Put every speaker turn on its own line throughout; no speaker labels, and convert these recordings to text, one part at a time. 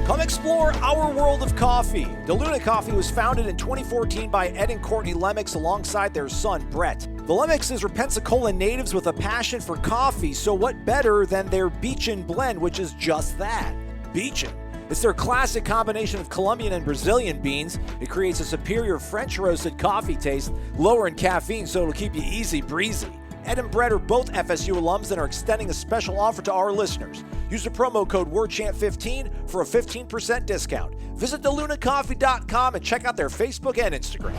Come explore our world of coffee. DeLuna Coffee was founded in 2014 by Ed and Courtney Lemmix alongside their son, Brett. The Lemmixes are Pensacola natives with a passion for coffee, so what better than their Beachin blend, which is just that, Beachin. It's their classic combination of Colombian and Brazilian beans. It creates a superior French roasted coffee taste, lower in caffeine, so it'll keep you easy breezy. Ed and Brett are both FSU alums and are extending a special offer to our listeners. Use the promo code WARCHANT15 for a 15% discount. Visit thelunacoffee.com and check out their Facebook and Instagram.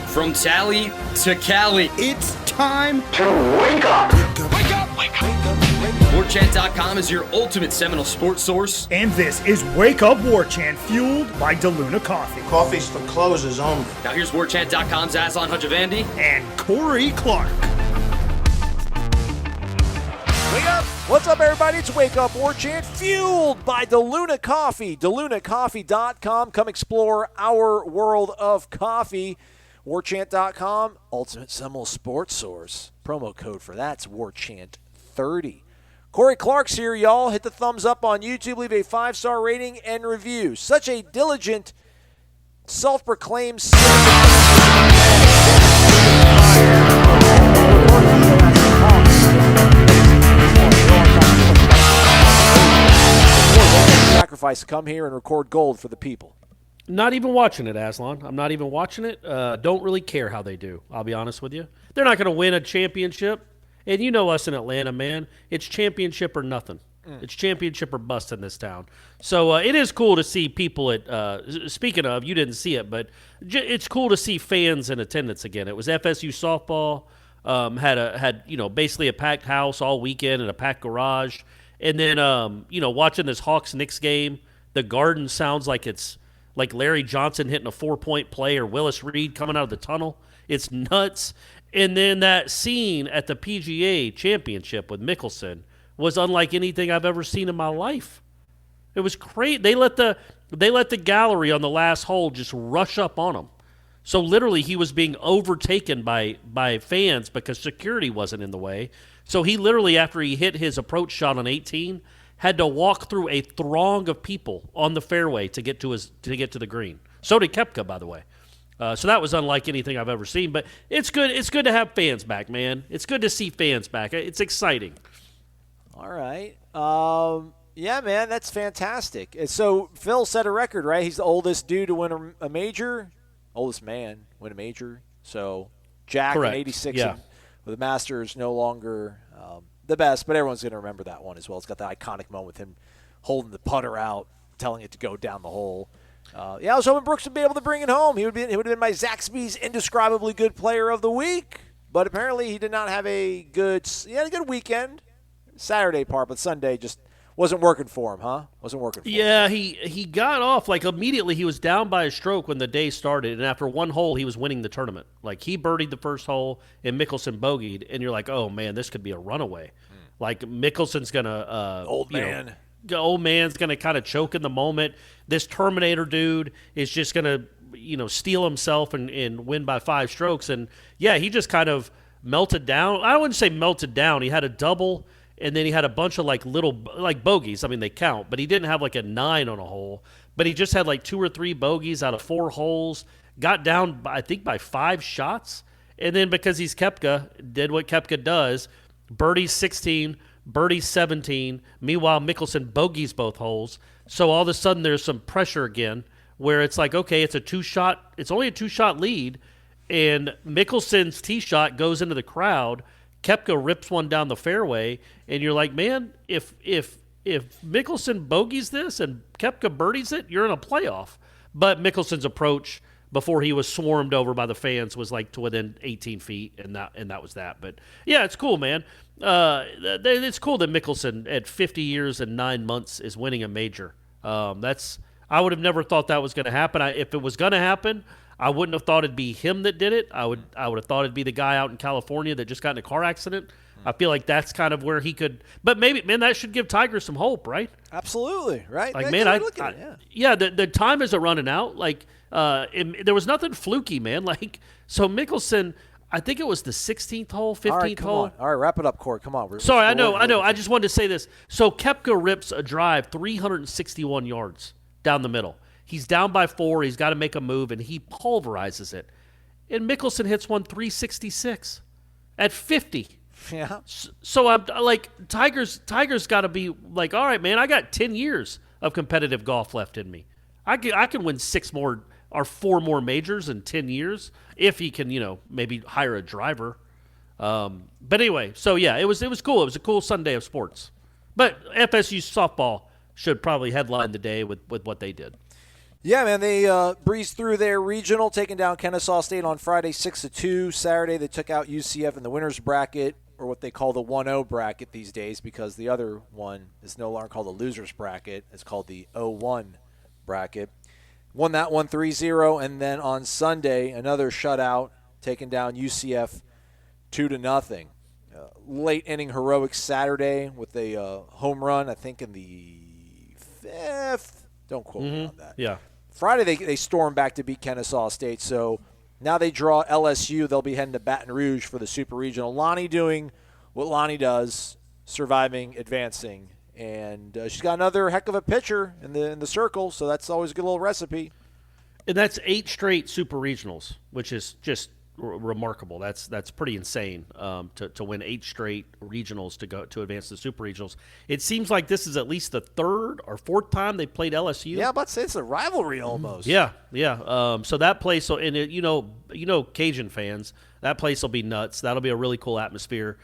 From Tally to Cali,
it's time
to wake up.
Wake up! Wake up! Warchant.com is your ultimate Seminole sports source.
And this is Wake Up Warchant, fueled by DeLuna Coffee.
Coffee's for closers only.
Now here's Warchant.com's Aslan Hajavandi
and Corey Clark.
Wake up! What's up, everybody? It's Wake Up Warchant, fueled by DeLuna Coffee. DeLunaCoffee.com. Come explore our world of coffee. Warchant.com, ultimate Seminole sports source. Promo code for that's Warchant30. Corey Clark's here, y'all. Hit the thumbs up on YouTube. Leave a 5-star rating and review. Such a diligent, self-proclaimed sacrifice to come here and record gold for the people.
Not even watching it, Aslan. I'm not even watching it. Don't really care how they do, I'll be honest with you. They're not going to win a championship. And you know us in Atlanta, man. It's championship or nothing. It's championship or bust in this town. So it is cool to see people at speaking of, you didn't see it, but it's cool to see fans in attendance again. It was FSU softball, had basically a packed house all weekend and a packed garage. And then, watching this Hawks-Knicks game, the Garden sounds like it's like Larry Johnson hitting a 4-point play or Willis Reed coming out of the tunnel. It's nuts. And then that scene at the PGA Championship with Mickelson was unlike anything I've ever seen in my life. It was great. They let the gallery on the last hole just rush up on him. So literally he was being overtaken by fans because security wasn't in the way. So he literally, after he hit his approach shot on 18, had to walk through a throng of people on the fairway to get to the green. So did Koepka, by the way. So that was unlike anything I've ever seen. But it's good. It's good to have fans back, man. It's good to see fans back. It's exciting.
All right. Yeah, man, that's fantastic. So Phil set a record, right? He's the oldest dude to win a major, oldest man win a major. So Jack in 86
yeah.
with the Masters no longer the best, but everyone's going to remember that one as well. It's got the iconic moment with him holding the putter out, telling it to go down the hole. I was hoping Brooks would be able to bring it home. He would have been my Zaxby's indescribably good player of the week, but apparently he did not have a good weekend. Saturday part, but Sunday just wasn't working for him, huh? Wasn't working for him.
Yeah, he got off, like immediately he was down by a stroke when the day started, and after one hole he was winning the tournament. Like he birdied the first hole and Mickelson bogeyed, and you're like, oh man, this could be a runaway. Like Mickelson's gonna old man's gonna kind of choke in the moment. This Terminator dude is just gonna steal himself and win by 5 strokes. And yeah, he just kind of melted down. I wouldn't say melted down. He had a double. And then he had a bunch of little bogeys. I mean, they count, but he didn't have a 9 on a hole. But he just had 2 or 3 bogeys out of 4 holes. Got down, I think, by 5 shots. And then because he's Koepka, did what Koepka does, birdie 16, birdie 17. Meanwhile, Mickelson bogeys both holes. So all of a sudden there's some pressure again where it's like, okay, it's only a 2-shot lead. And Mickelson's tee shot goes into the crowd. Koepka rips one down the fairway, and you're like, man, if Mickelson bogeys this and Koepka birdies it, you're in a playoff. But Mickelson's approach before he was swarmed over by the fans was to within 18 feet, and that was that. But yeah, it's cool, man. It's cool that Mickelson at 50 years and 9 months is winning a major. I would have never thought that was going to happen. If it was going to happen, I wouldn't have thought it'd be him that did it. I would have thought it'd be the guy out in California that just got in a car accident. I feel like that's kind of where he could. But maybe, man, that should give Tiger some hope, right?
Absolutely, right?
The time isn't running out. There was nothing fluky, man. So Mickelson, I think it was the 16th hole, 15th hole.
All right, wrap it up, Corey. Come on.
I know. I just wanted to say this. So Koepka rips a drive 361 yards. down the middle. He's down by 4. He's got to make a move, and he pulverizes it. And Mickelson hits one 366 at 50.
Yeah.
So I'm like, Tiger's got to be like, all right, man, I got 10 years of competitive golf left in me. I can win 6 more or 4 more majors in 10 years if he can, maybe hire a driver. But anyway, so yeah, it was cool. It was a cool Sunday of sports. But FSU softball should probably headline the day with what they did.
Yeah, man, they breezed through their regional, taking down Kennesaw State on Friday 6-2. Saturday they took out UCF in the winner's bracket, or what they call the 1-0 bracket these days, because the other one is no longer called the loser's bracket. It's called the 0-1 bracket. Won that one 3-0, and then on Sunday, another shutout, taking down UCF 2-0. Late inning heroics Saturday with a home run, I think in the 5th. Don't quote me on that.
Yeah.
Friday they stormed back to beat Kennesaw State, so now they draw LSU. They'll be heading to Baton Rouge for the Super Regional. Lonnie doing what Lonnie does, surviving, advancing, and she's got another heck of a pitcher in the circle, so that's always a good little recipe.
And that's 8 straight Super Regionals, which is just remarkable. That's pretty insane to win 8 straight regionals to advance to the Super Regionals. It seems like this is at least the 3rd or 4th time they played LSU.
Yeah, I'm about to say it's a rivalry almost.
Yeah. So that place, and Cajun fans, that place will be nuts. That'll be a really cool atmosphere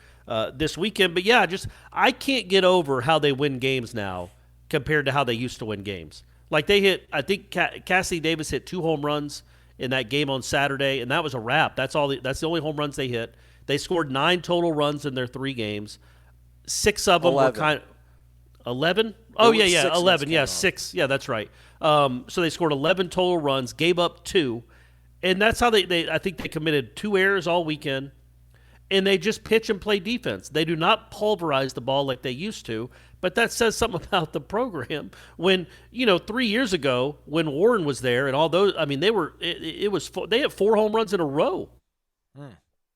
this weekend. But yeah, I can't get over how they win games now compared to how they used to win games. Like they hit, I think Cassidy Davis hit 2 home runs in that game on Saturday, and that was a wrap. That's the only home runs they hit. They scored 9 total runs in their 3 games. 6 of them
11.
were kind of 11. Oh yeah, 11. Yeah, 6. Yeah, that's right. So they scored 11 total runs, gave up 2, and that's how they I think they committed 2 errors all weekend. And they just pitch and play defense. They do not pulverize the ball like they used to, but that says something about the program. When 3 years ago, when Warren was there and all those, I mean, they had 4 home runs in a row.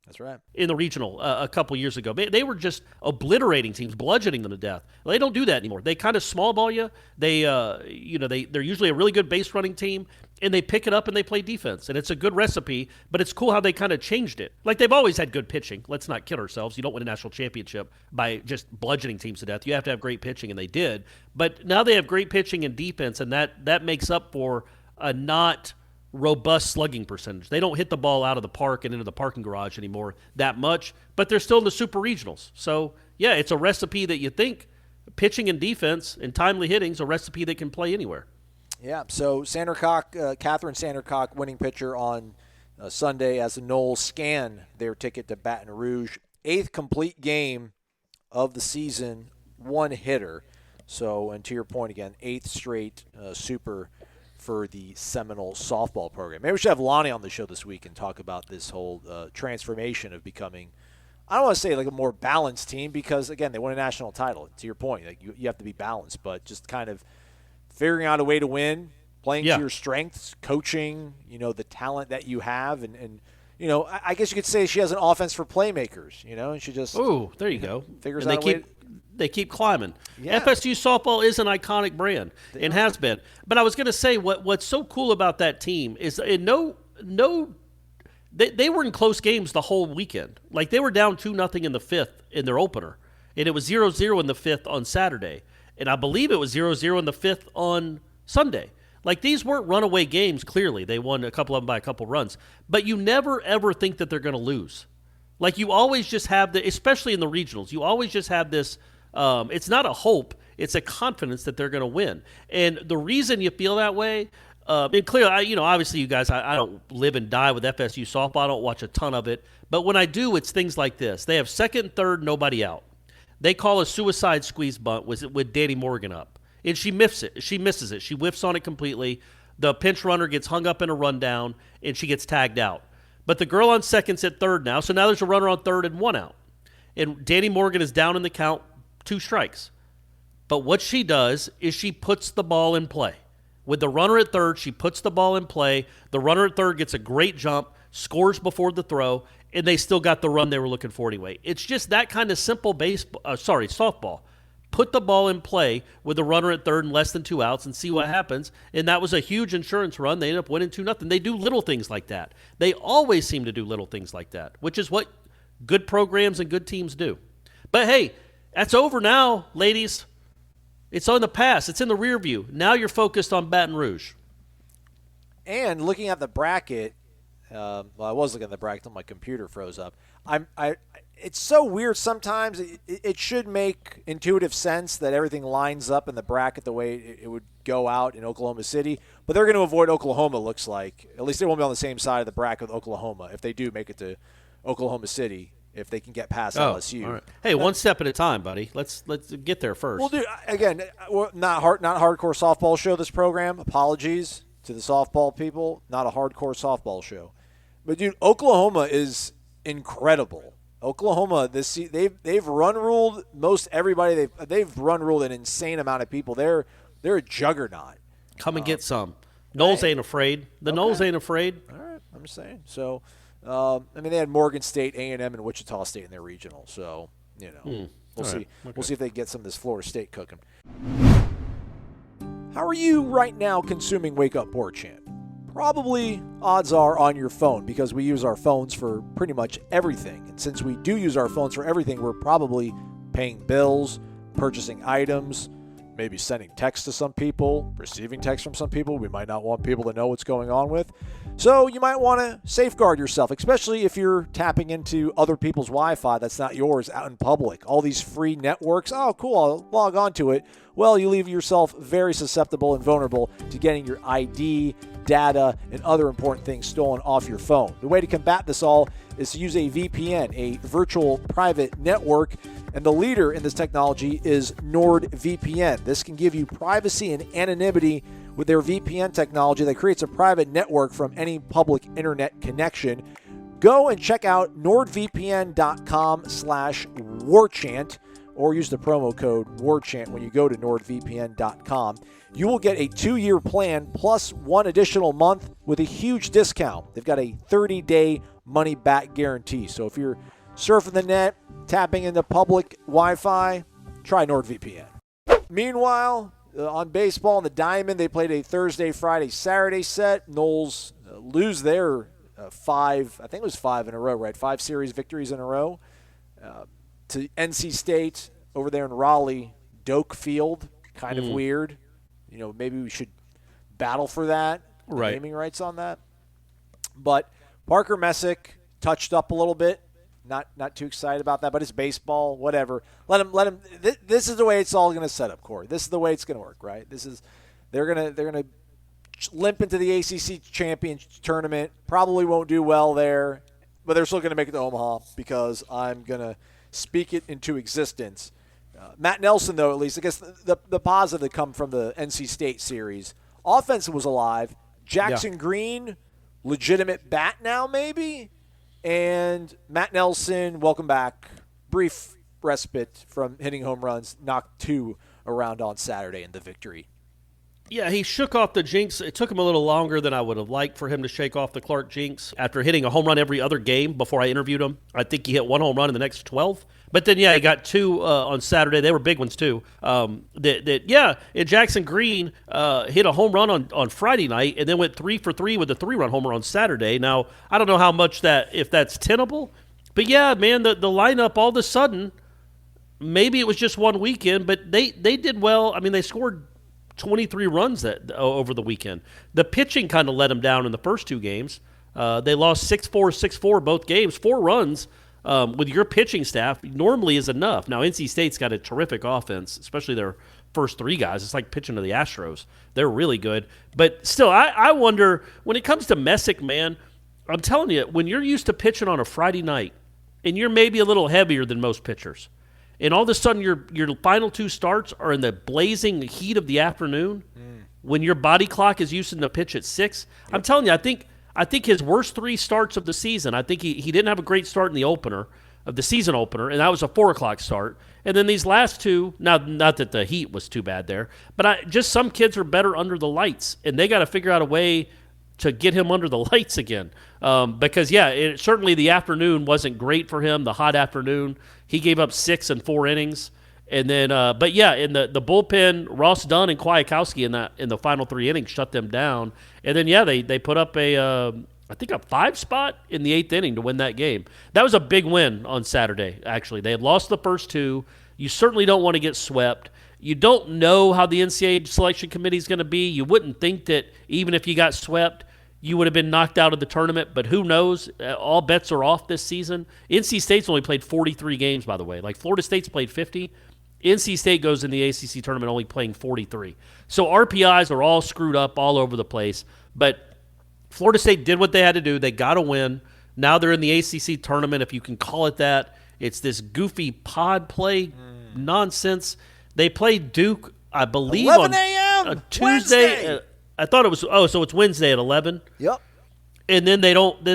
That's right.
In the regional a couple years ago. They were just obliterating teams, bludgeoning them to death. They don't do that anymore. They kind of small ball you. They're usually a really good base running team, and they pick it up and they play defense. And it's a good recipe, but it's cool how they kind of changed it. Like they've always had good pitching. Let's not kid ourselves. You don't win a national championship by just bludgeoning teams to death. You have to have great pitching, and they did. But now they have great pitching and defense, and that makes up for a not robust slugging percentage. They don't hit the ball out of the park and into the parking garage anymore that much, but they're still in the super regionals. So, yeah, it's a recipe that you think pitching and defense and timely hitting is a recipe that can play anywhere.
Yeah, so Catherine Sandercock, winning pitcher on Sunday as the Noles scan their ticket to Baton Rouge. 8th complete game of the season, 1 hitter. So, and to your point again, 8th straight super for the Seminole softball program. Maybe we should have Lonnie on the show this week and talk about this whole transformation of becoming, I don't want to say like a more balanced team because, again, they won a national title. To your point, like you have to be balanced, but just kind of figuring out a way to win, playing to your strengths, coaching, the talent that you have. And I guess you could say she has an offense for playmakers, and she just
there you go.
Figures
and
out a way
they keep climbing.
Yeah.
FSU softball is an iconic brand and has been. But I was going to say what's so cool about that team is they were in close games the whole weekend. Like they were down 2-0 in the 5th in their opener, and it was 0-0 in the 5th on Saturday, and I believe it was 0-0 in the 5th on Sunday. Like these weren't runaway games. Clearly, they won a couple of them by a couple runs, but you never ever think that they're going to lose. Like you always just have especially in the regionals, you always just have this. It's not a hope; it's a confidence that they're going to win. And the reason you feel that way, and clearly, obviously, you guys, I don't live and die with FSU softball. I don't watch a ton of it, but when I do, it's things like this. They have 2nd and 3rd, nobody out. They call a suicide squeeze bunt with Danny Morgan up, and she misses it. She whiffs on it completely. The pinch runner gets hung up in a rundown, and she gets tagged out. But the girl on second's at 3rd now, so now there's a runner on 3rd and 1 out. And Danny Morgan is down in the count, 2 strikes. But what she does is she puts the ball in play. With the runner at 3rd, she puts the ball in play. The runner at 3rd gets a great jump, scores before the throw, and they still got the run they were looking for anyway. It's just that kind of simple softball. put the ball in play with a runner at third and less than 2 outs and see what happens. And that was a huge insurance run. They ended up winning 2-0. They do little things like that. They always seem to do little things like that, which is what good programs and good teams do. But hey, that's over now, ladies. It's on the past. It's in the rear view. Now you're focused on Baton Rouge.
And looking at the bracket, I was looking at the bracket until my computer froze up. It's so weird sometimes. It should make intuitive sense that everything lines up in the bracket the way it would go out in Oklahoma City. But they're going to avoid Oklahoma, looks like. At least they won't be on the same side of the bracket with Oklahoma if they do make it to Oklahoma City, if they can get past LSU.
All right. Hey, one step at a time, buddy. Let's get there first.
Well, dude, again, not hardcore softball show, this program. Apologies to the softball people. Not a hardcore softball show. But, dude, Oklahoma is incredible. Oklahoma, they've run ruled most everybody. They've run ruled an insane amount of people. They're a juggernaut.
Come and get some. Noles ain't afraid. The Noles ain't afraid.
All right, I'm just saying. So, they had Morgan State, A&M, and Wichita State in their regional. So, we'll see. Right. Okay. We'll see if they get some of this Florida State cooking. How are you right now consuming Wake Up Warchant? Probably, odds are, on your phone, because we use our phones for pretty much everything. And since we do use our phones for everything, we're probably paying bills, purchasing items, maybe sending texts to some people, receiving texts from some people we might not want people to know what's going on with. So you might want to safeguard yourself, especially if you're tapping into other people's Wi-Fi that's not yours out in public. All these free networks, oh, cool, I'll log on to it. Well, you leave yourself very susceptible and vulnerable to getting your ID, data, and other important things stolen off your phone. The way to combat this all is to use a VPN, a virtual private network, and the leader in this technology is NordVPN. This can give you privacy and anonymity with their VPN technology that creates a private network from any public internet connection. Go and check out nordvpn.com/warchant or use the promo code WARCHANT when you go to nordvpn.com. You will get a 2-year plan plus 1 additional month with a huge discount. They've got a 30-day money-back guarantee. So if you're surfing the net, tapping into public Wi-Fi, try NordVPN. Meanwhile, on baseball in the Diamond, they played a Thursday, Friday, Saturday set. Noles lose their 5 in a row, right? 5 series victories in a row. To NC State over there in Raleigh, Doak Field, kind of weird. Maybe we should battle for that,
right?
Naming rights on that. But Parker Messick touched up a little bit. Not too excited about that, but it's baseball, whatever. Let him. This is the way it's all going to set up, Corey. This is the way it's going to work, right? They're gonna limp into the ACC championship tournament. Probably won't do well there, but they're still going to make it to Omaha because I'm gonna speak it into existence. Matt Nelson, though, at least, I guess the positive that come from the NC State series, offense was alive. Jackson Green, legitimate bat now, maybe. And Matt Nelson, welcome back. Brief respite from hitting home runs, knocked 2 around on Saturday in the victory.
Yeah, he shook off the jinx. It took him a little longer than I would have liked for him to shake off the Clark jinx. After hitting a home run every other game before I interviewed him, I think he hit 1 home run in the next 12. But then, he got 2 on Saturday. They were big ones, too. And Jackson Green hit a home run on Friday night and then went 3 for 3 with a 3-run homer on Saturday. Now, I don't know how much if that's tenable. But, yeah, man, the lineup all of a sudden, maybe it was just one weekend, but they did well. I mean, they scored 23 runs over the weekend. The pitching kind of let them down in the first 2 games. They lost 6-4, 6-4 both games, 4 runs. With your pitching staff normally is enough. Now, NC State's got a terrific offense, especially their first 3 guys. It's like pitching to the Astros. They're really good. But still, I wonder, when it comes to Messick, man, I'm telling you, when you're used to pitching on a Friday night and you're maybe a little heavier than most pitchers, and all of a sudden your final 2 starts are in the blazing heat of the afternoon, when your body clock is used to pitch at 6, I'm telling you, I think his worst 3 starts of the season, I think he didn't have a great start in the opener, of the season opener, and that was a 4 o'clock start. And then these last 2, not that the heat was too bad there, but just some kids are better under the lights, and they got to figure out a way to get him under the lights again. Because, certainly the afternoon wasn't great for him, the hot afternoon. He gave up 6 in 4 innings. And then, but yeah, in the bullpen, Ross Dunn and Kwiatkowski in the final 3 innings shut them down. And then, yeah, they put up I think a 5 spot in the 8th inning to win that game. That was a big win on Saturday, actually. They had lost the first 2. You certainly don't want to get swept. You don't know how the NCAA selection committee is going to be. You wouldn't think that even if you got swept, you would have been knocked out of the tournament, but who knows? All bets are off this season. NC State's only played 43 games, by the way. Like Florida State's played 50. NC State goes in the ACC tournament only playing 43. So RPIs are all screwed up all over the place. But Florida State did what they had to do. They got to win. Now they're in the ACC tournament, if you can call it that. It's this goofy pod play nonsense. They played Duke, I believe,
11
on
a.m.
Tuesday.
Wednesday.
I thought it was so it's Wednesday at 11.
Yep.
And then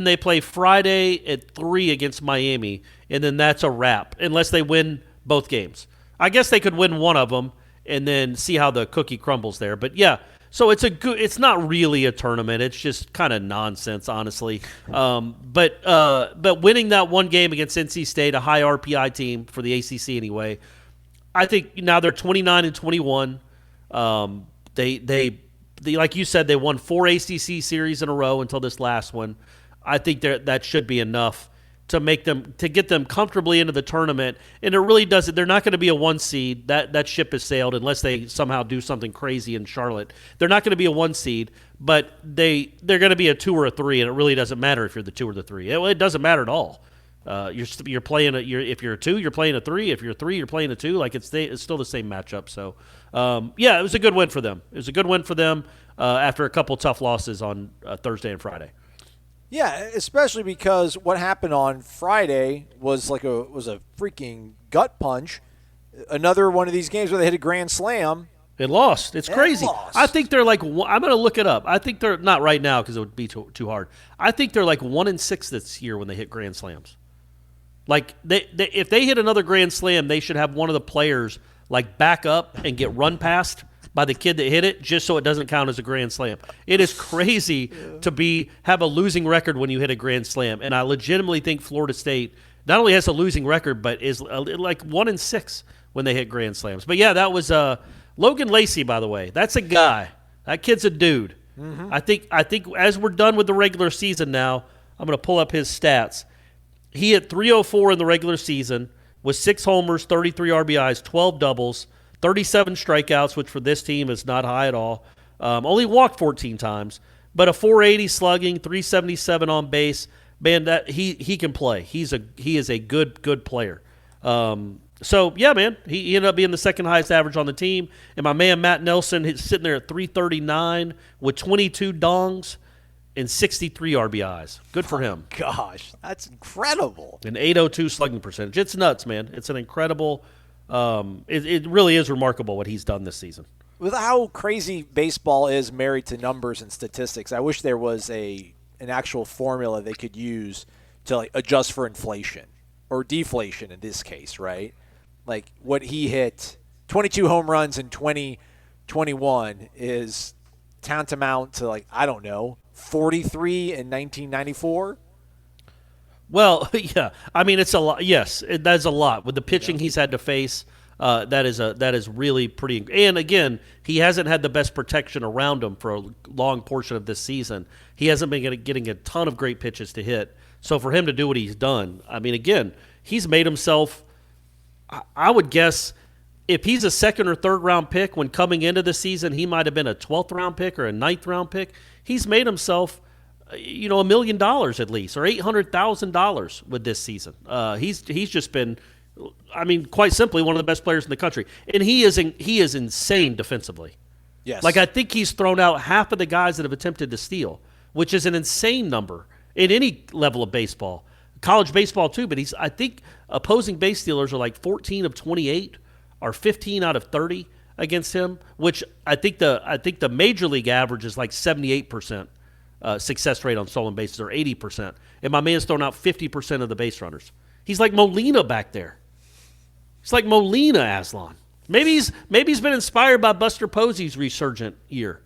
they play Friday at 3 against Miami, and then that's a wrap unless they win both games. I guess they could win one of them and then see how the cookie crumbles there. But yeah, so it's not really a tournament. It's just kind of nonsense, honestly. But winning that one game against NC State, a high RPI team for the ACC anyway, I think now they're 29-21. They like you said, they won 4 ACC series in a row until this last one. I think that should be enough to get them comfortably into the tournament. And it really doesn't. They're not going to be a 1 seed. That ship has sailed unless they somehow do something crazy in Charlotte. They're not going to be a 1 seed, but they're going to be a 2 or a 3, and it really doesn't matter if you're the 2 or the 3. It doesn't matter at all. You're playing if you're a 2, you're playing a 3. If you're a 3, you're playing a 2. Like it's still the same matchup. So yeah, it was a good win for them. It was a good win for them after a couple tough losses on Thursday and Friday.
Yeah, especially because what happened on Friday was a freaking gut punch. Another one of these games where they hit a grand slam.
It lost. It's crazy.
Lost.
I think they're like I'm going to look it up. I think they're not right now because it would be too hard. I think they're like 1-6 this year when they hit grand slams. Like if they hit another grand slam, they should have one of the players like back up and get run past by the kid that hit it, just so it doesn't count as a grand slam. It is crazy to have a losing record when you hit a grand slam, and I legitimately think Florida State not only has a losing record, but is like 1-6 when they hit grand slams. But yeah, that was Logan Lacey, by the way. That's a guy. That kid's a dude. Mm-hmm. I think as we're done with the regular season now, I'm going to pull up his stats. He hit .304 in the regular season with 6 homers, 33 RBIs, 12 doubles, 37 strikeouts, which for this team is not high at all. Only walked 14 times, but a .480 slugging, .377 on base. Man, that he can play. He is a good player. So yeah, man, he ended up being the second highest average on the team. And my man Matt Nelson is sitting there at .339 with 22 dongs and 63 RBIs. Good for him.
Gosh, that's incredible.
An .802 slugging percentage. It's nuts, man. It's an incredible. It really is remarkable what he's done this season.
With how crazy baseball is married to numbers and statistics, I wish there was an actual formula they could use to adjust for inflation or deflation in this case, right? Like what he hit, 22 home runs in 2021 is tantamount to 43 in 1994.
Well, yeah. I mean, it's a lot. Yes, that's a lot. With the pitching he's had to face, that is really pretty. And again, he hasn't had the best protection around him for a long portion of this season. He hasn't been getting a ton of great pitches to hit. So for him to do what he's done, I mean, again, he's made himself, I would guess, if he's a 2nd or 3rd round pick when coming into the season, he might have been a 12th round pick or a 9th round pick. He's made himself $1 million at least, or $800,000 with this season. He's just been, I mean, quite simply one of the best players in the country, and he is insane defensively.
Yes,
I think he's thrown out half of the guys that have attempted to steal, which is an insane number in any level of baseball, college baseball too. But I think opposing base stealers are like 14 of 28, or 15 out of 30 against him, which I think the major league average is like 78%. Success rate on stolen bases, or 80%. And my man's thrown out 50% of the base runners. He's like Molina back there. He's like Molina, Aslan. Maybe he's been inspired by Buster Posey's resurgent year.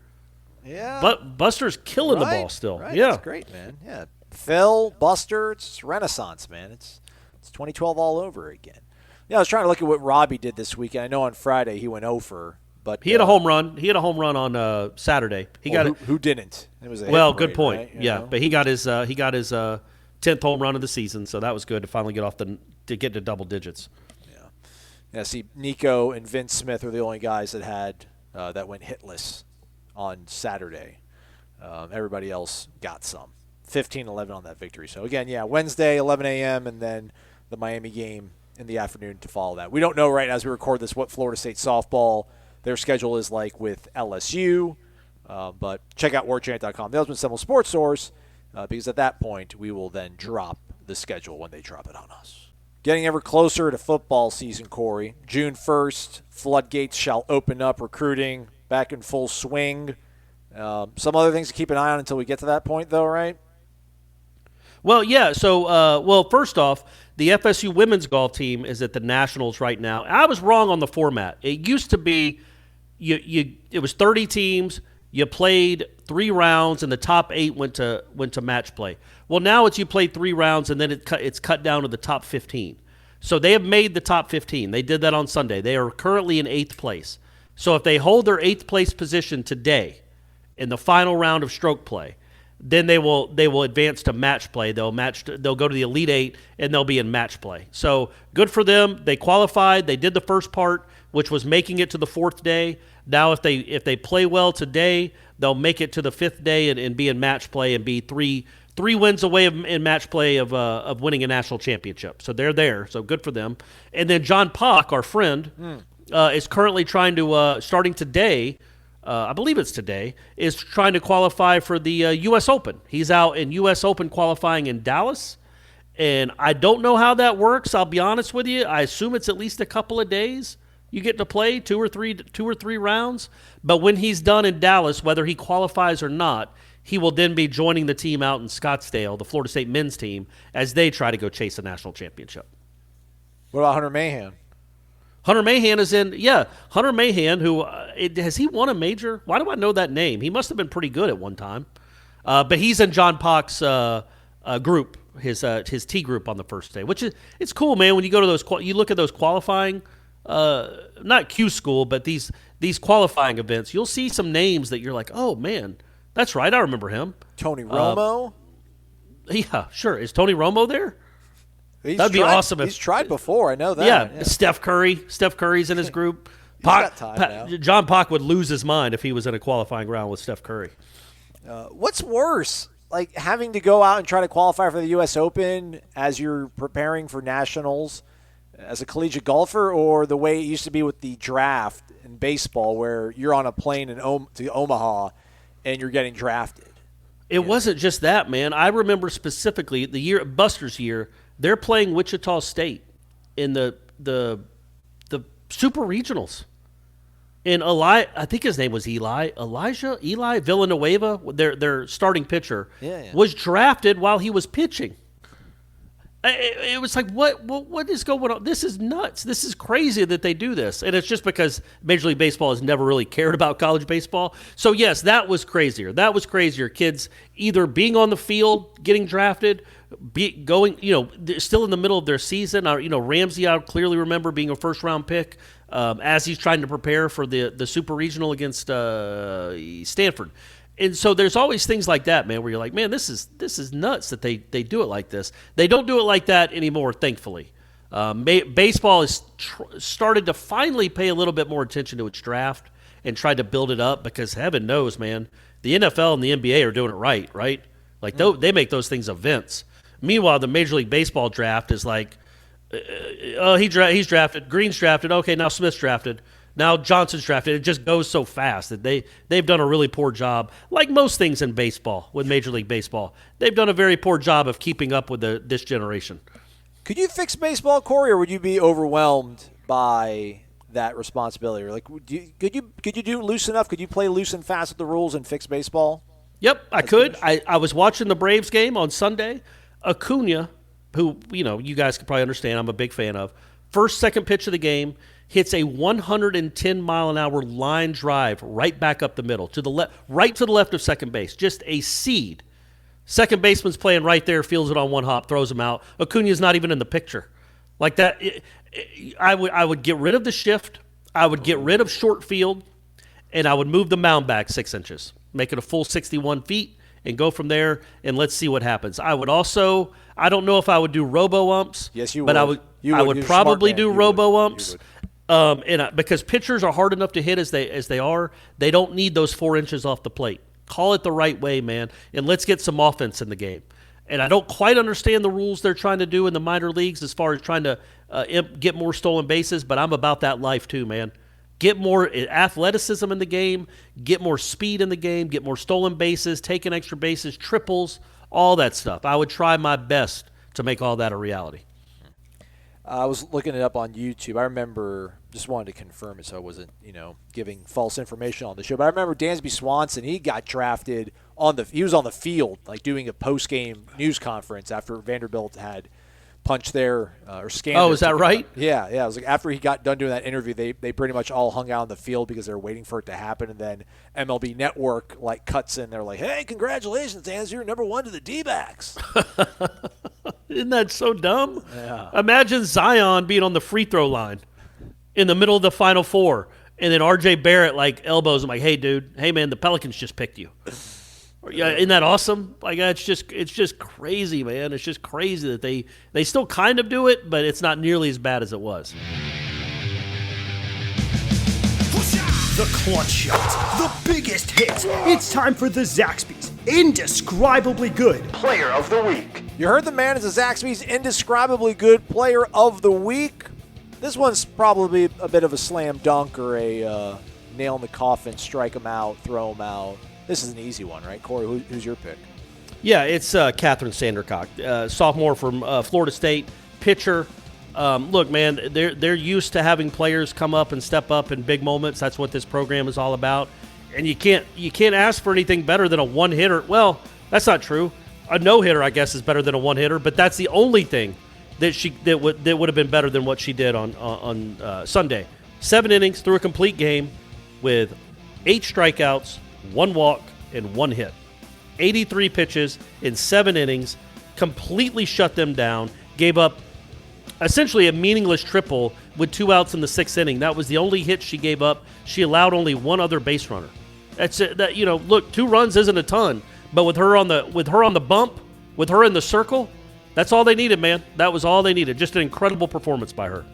Yeah.
But Buster's killing the ball still.
Right.
Yeah.
That's great, man. Yeah. Phil, Buster, it's Renaissance, man. It's 2012 all over again. Yeah, I was trying to look at what Robbie did this weekend. I know on Friday he went over, but
He had a home run. He had a home run on Saturday. He got it.
Who didn't? It was a hit
Good
parade,
point.
right?
Yeah, but he got his 10th home run of the season, so that was good to finally get to double digits.
Yeah. See, Nico and Vince Smith are the only guys that went hitless on Saturday. Everybody else got some. 15-11 on that victory. So again, Wednesday 11 a.m. and then the Miami game in the afternoon to follow that. We don't know right as we record this what Florida State softball their schedule is like with LSU, but check out Warchant.com, the Ultimate Seminole Sports Source, because at that point we will then drop the schedule when they drop it on us. Getting ever closer to football season, Corey. June 1st, floodgates shall open up, recruiting back in full swing. Some other things to keep an eye on until we get to that point, though, right?
Well, yeah. So, first off, the FSU women's golf team is at the Nationals right now. I was wrong on the format. It used to be it was 30 teams. You played 3 rounds, and the top 8 went to match play. Well, now you played 3 rounds, and then it's cut down to the top 15. So they have made the top 15. They did that on Sunday. They are currently in 8th place. So if they hold their 8th place position today in the final round of stroke play, then they will advance to match play. They'll go to the Elite 8, and they'll be in match play. So good for them. They qualified. They did the first part, which was making it to the 4th day. Now if they play well today, they'll make it to the 5th day and be in match play and be three wins away in match play of winning a national championship. So they're there. So good for them. And then John Pock, our friend, is currently trying to starting today. I believe it's today, is trying to qualify for the U.S. Open. He's out in U.S. Open qualifying in Dallas, and I don't know how that works. I'll be honest with you. I assume it's at least a couple of days you get to play, two or three rounds. But when he's done in Dallas, whether he qualifies or not, he will then be joining the team out in Scottsdale, the Florida State men's team, as they try to go chase a national championship.
What about Hunter Mahan?
Hunter Mahan is in, Hunter Mahan, who, has he won a major? Why do I know that name? He must have been pretty good at one time. But he's in John Pock's group, his T group on the first day, which it's cool, man. When you go to you look at those qualifying, not Q school, but these qualifying events, you'll see some names that you're like, oh, man, that's right, I remember him.
Tony Romo?
Yeah, sure. Is Tony Romo there? That'd be awesome.
He's tried before. I know that.
Yeah. Steph Curry. Steph Curry's in his group. John Pock would lose his mind if he was in a qualifying round with Steph Curry.
What's worse, like having to go out and try to qualify for the U.S. Open as you're preparing for nationals as a collegiate golfer, or the way it used to be with the draft in baseball where you're on a plane to Omaha and you're getting drafted?
It wasn't just that, man. I remember specifically the year, Buster's year, they're playing Wichita State in the Super Regionals. And I think his name was Eli Villanueva, their starting pitcher, was drafted while he was pitching. It was like, what is going on? This is nuts. This is crazy that they do this. And it's just because Major League Baseball has never really cared about college baseball. So, yes, that was crazier. Kids either being on the field, getting drafted, still in the middle of their season. Ramsey, I clearly remember being a first-round pick as he's trying to prepare for the Super Regional against Stanford. And so there's always things like that, man, where you're like, man, this is nuts that they do it like this. They don't do it like that anymore, thankfully. Baseball has started to finally pay a little bit more attention to its draft and tried to build it up because heaven knows, man, the NFL and the NBA are doing it right? Like they make those things events. Meanwhile, the Major League Baseball draft is like, he's drafted, Green's drafted, okay, now Smith's drafted. Now Johnson's drafted. It just goes so fast that they've done a really poor job, like most things in baseball, with Major League Baseball. They've done a very poor job of keeping up with this generation.
Could you fix baseball, Corey, or would you be overwhelmed by that responsibility? Or could you do loose enough? Could you play loose and fast with the rules and fix baseball?
Yep, I could. I was watching the Braves game on Sunday. Acuna, who you guys could probably understand, I'm a big fan of. Second pitch of the game. Hits a 110-mile-an-hour line drive right back up the middle, right to the left of second base. Just a seed. Second baseman's playing right there, fields it on one hop, throws him out. Acuna's not even in the picture. Like that, I would get rid of the shift. I would get rid of short field, and I would move the mound back 6 inches, make it a full 61 feet, and go from there, and let's see what happens. I would also, I don't know if I would do robo-umps.
Yes, you
but
would.
I would probably do robo-umps.
You
Because pitchers are hard enough to hit as they are, they don't need those 4 inches off the plate. Call it the right way, man, and let's get some offense in the game. And I don't quite understand the rules they're trying to do in the minor leagues as far as trying to get more stolen bases, but I'm about that life too, man. Get more athleticism in the game, get more speed in the game, get more stolen bases, taking extra bases, triples, all that stuff. I would try my best to make all that a reality.
I was looking it up on YouTube. I remember, just wanted to confirm it so I wasn't, giving false information on the show. But I remember Dansby Swanson, he got drafted he was on the field, like doing a post-game news conference after Vanderbilt had punched or scanned.
Oh, is that right?
Yeah. It was like after he got done doing that interview, they pretty much all hung out on the field because they were waiting for it to happen. And then MLB Network cuts in. They're like, "Hey, congratulations, Dans, you're number 1 to the D-backs."
Isn't that so dumb?
Yeah.
Imagine Zion being on the free throw line in the middle of the Final Four, and then R.J. Barrett elbows him "Hey, dude, hey man, the Pelicans just picked you." Yeah, isn't that awesome? It's just crazy, man. It's just crazy that they still kind of do it, but it's not nearly as bad as it was.
The clutch shot, the biggest hits. It's time for the Zaxby's Indescribably Good
Player of the Week.
You heard the man is the Zaxby's Indescribably Good Player of the Week. This one's probably a bit of a slam dunk or a nail in the coffin, strike him out, throw him out. This is an easy one, right? Corey, who's your pick?
Yeah, it's Catherine Sandercock, sophomore from Florida State, pitcher. Look, man, they're used to having players come up and step up in big moments. That's what this program is all about. And you can't ask for anything better than a one-hitter. Well, that's not true. A no-hitter, I guess, is better than a one-hitter, but that's the only thing that would have been better than what she did on Sunday. 7 innings through a complete game with 8 strikeouts, 1 walk, and 1 hit. 83 pitches in 7 innings, completely shut them down, gave up essentially a meaningless triple with 2 outs in the 6th inning. That was the only hit she gave up. She allowed only 1 other base runner. That's it. Look, 2 runs isn't a ton, but with her on the bump, with her in the circle, that's all they needed, man. That was all they needed. Just an incredible performance by her.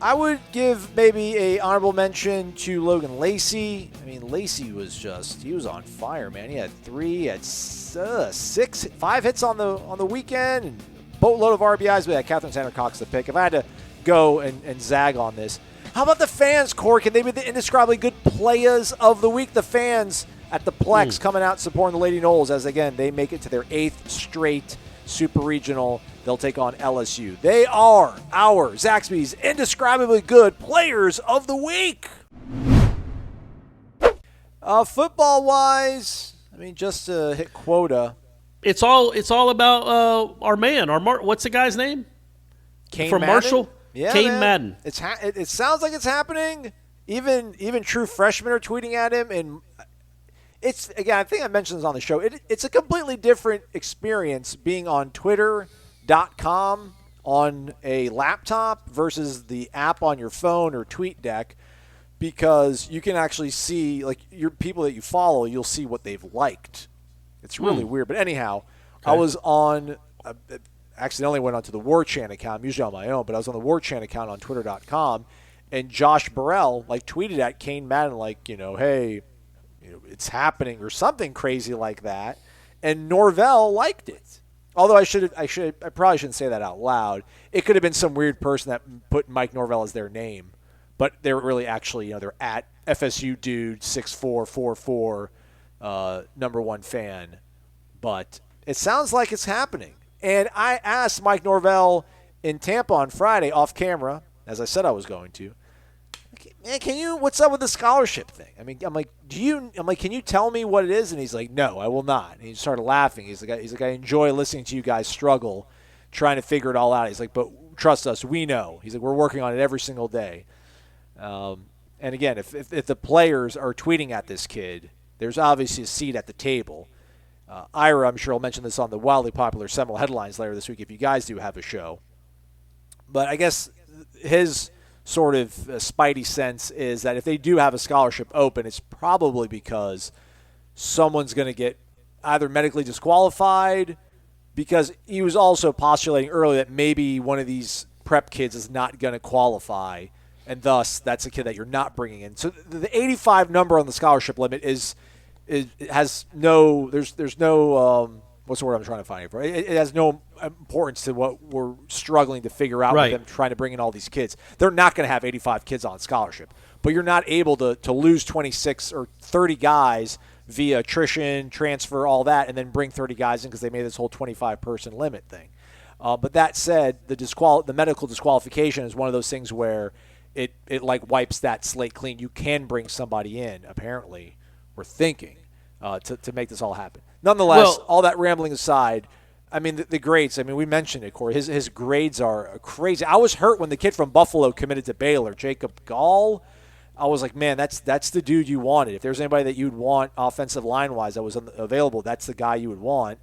I would give maybe a honorable mention to Logan Lacey. I mean, Lacey was he was on fire, man. He had 5 hits on the weekend and a boatload of RBIs. But yeah, Catherine Sandercock's the pick. If I had to go and zag on this, how about the fans, Corey? Can they be the indescribably good players of the week? The fans at the Plex coming out supporting the Lady Noles as, again, they make it to their 8th straight Super Regional. They'll take on LSU. They are our Zaxby's Indescribably Good Players of the Week. Football-wise, I mean, just to hit quota.
It's all about our man. What's the guy's name?
Cain
From
Madden?
Marshall?
Yeah,
Cain
man.
Madden.
It sounds like it's happening. Even true freshmen are tweeting at him, and it's, again, I think I mentioned this on the show. It's a completely different experience being on Twitter.com on a laptop versus the app on your phone or TweetDeck, because you can actually see, like, your people that you follow, you'll see what they've liked. It's really weird. But anyhow, okay. I was on accidentally went onto the Warchant account. I'm usually on my own, but I was on the Warchant account on Twitter.com, and Josh Burrell tweeted at Cain Madden hey, it's happening or something crazy like that, and Norvell liked it. Although I probably shouldn't say that out loud. It could have been some weird person that put Mike Norvell as their name, but they were really actually they're at FSU dude 6444 number 1 fan. But it sounds like it's happening. And I asked Mike Norvell in Tampa on Friday off camera, as I said I was going to, man, what's up with the scholarship thing? I mean, I'm like, can you tell me what it is? And he's like, no, I will not. And he started laughing. He's like, I enjoy listening to you guys struggle, trying to figure it all out. He's like, but trust us, we know. He's like, we're working on it every single day. And again, if the players are tweeting at this kid, there's obviously a seat at the table. Ira, I'm sure, will mention this on the wildly popular Seminole Headlines later this week if you guys do have a show. But I guess his sort of spidey sense is that if they do have a scholarship open, it's probably because someone's going to get either medically disqualified, because he was also postulating earlier that maybe one of these prep kids is not going to qualify, and thus that's a kid that you're not bringing in. So the 85 number on the scholarship limit there's no what's the word I'm trying to find here for? It has no importance to what we're struggling to figure out
right.
with them trying to bring in all these kids. They're not going to have 85 kids on scholarship, but you're not able to lose 26 or 30 guys via attrition, transfer, all that, and then bring 30 guys in because they made this whole 25-person limit thing. But that said, the medical disqualification is one of those things where it like wipes that slate clean. You can bring somebody in, apparently, we're thinking, to make this all happen. Nonetheless, all that rambling aside, I mean, the grades, I mean, we mentioned it, Corey. His grades are crazy. I was hurt when the kid from Buffalo committed to Baylor, Jacob Gall. I was like, man, that's the dude you wanted. If there's anybody that you'd want offensive line-wise that was available, that's the guy you would want,